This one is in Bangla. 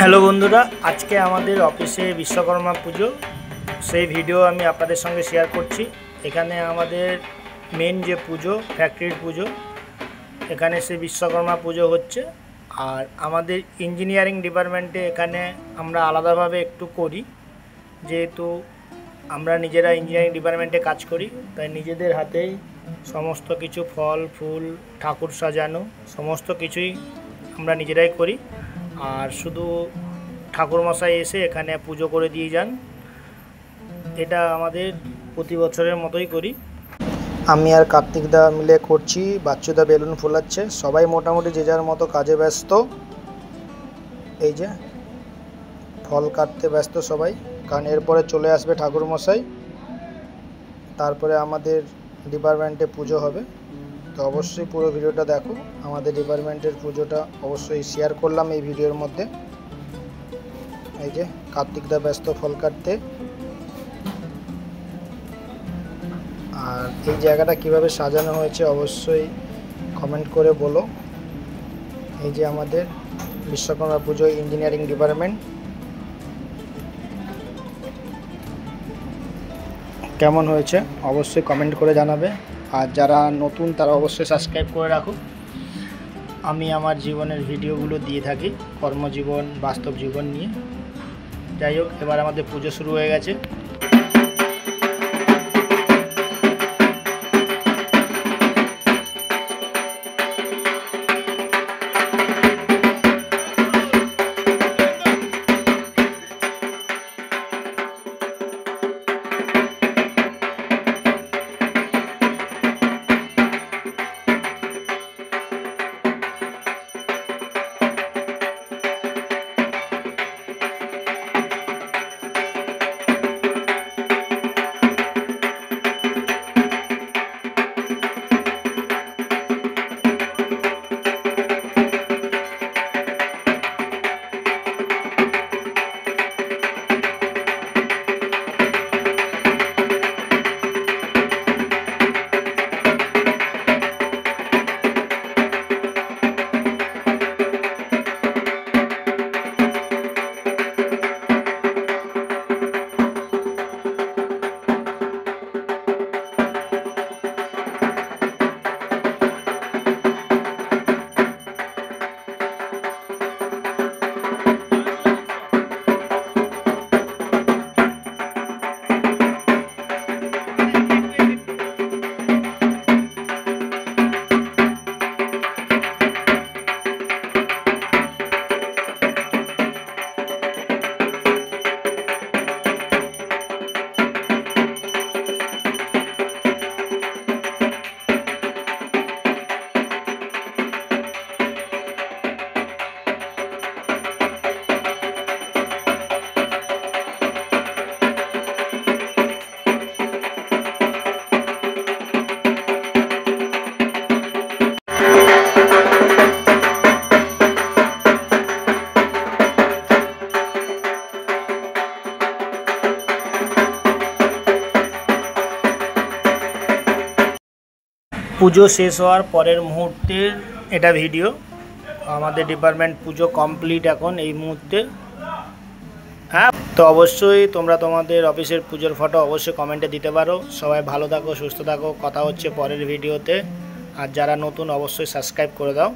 হ্যালো বন্ধুরা, আজকে আমাদের অফিসে বিশ্বকর্মা পুজো, সেই ভিডিও আমি আপনাদের সঙ্গে শেয়ার করছি। এখানে আমাদের মেন যে পুজো, ফ্যাক্টরির পুজো, এখানে সে বিশ্বকর্মা পুজো হচ্ছে। আর আমাদের ইঞ্জিনিয়ারিং ডিপার্টমেন্টে এখানে আমরা আলাদাভাবে একটু করি, যেহেতু আমরা নিজেরা ইঞ্জিনিয়ারিং ডিপার্টমেন্টে কাজ করি, তাই নিজেদের হাতেই সমস্ত কিছু ফল ফুল ঠাকুর সাজানো সমস্ত কিছুই আমরা নিজেরাই করি। আর শুধু ঠাকুরমশাই এসে এখানে পুজো করে দিয়ে যান। এটা আমাদের প্রতি বছরের মতোই করি। আমি আর কার্তিকদা মিলে করছি, বাচ্চুদা বেলুন ফোলাচ্ছে, সবাই মোটামুটি যে যার মতো কাজে ব্যস্ত। এই যে ফল কাটতে ব্যস্ত সবাই, কারণ এরপরে চলে আসবে ঠাকুরমশাই, তারপরে আমাদের ডিপার্টমেন্টে পুজো হবে। তো অবশ্যই পুরো ভিডিওটা দেখো। আমাদের ডিপার্টমেন্টের পুজোটা অবশ্যই শেয়ার করলাম এই ভিডিওর মধ্যে। এই যে কার্তিকদা ব্যস্ত ফল কাটতে। আর এই জায়গাটা কিভাবে সাজানো হয়েছে অবশ্যই কমেন্ট করে বলো। এই যে আমাদের বিশ্বকর্মা পুজো ইঞ্জিনিয়ারিং ডিপার্টমেন্ট, কেমন হয়েছে অবশ্যই কমেন্ট করে জানাবে। আর যারা নতুন তারা অবশ্যই সাবস্ক্রাইব করে রাখো। আমি আমার জীবনের ভিডিওগুলো দিয়ে থাকি, কর্মজীবন বাস্তব জীবন নিয়ে। যাই হোক, এবার আমাদের পুজো শুরু হয়ে গেছে। পুজো শেষ হওয়ার পরের মুহূর্তের এটা ভিডিও। আমাদের ডিপার্টমেন্ট পুজো কমপ্লিট এখন এই মুহূর্তে। হ্যাঁ, তো অবশ্যই তোমরা তোমাদের অফিসের পুজোর ফটো অবশ্যই কমেন্টে দিতে পারো। সবাই ভালো থাকো, সুস্থ থাকো। কথা হচ্ছে পরের ভিডিওতে। আর যারা নতুন অবশ্যই সাবস্ক্রাইব করে দাও।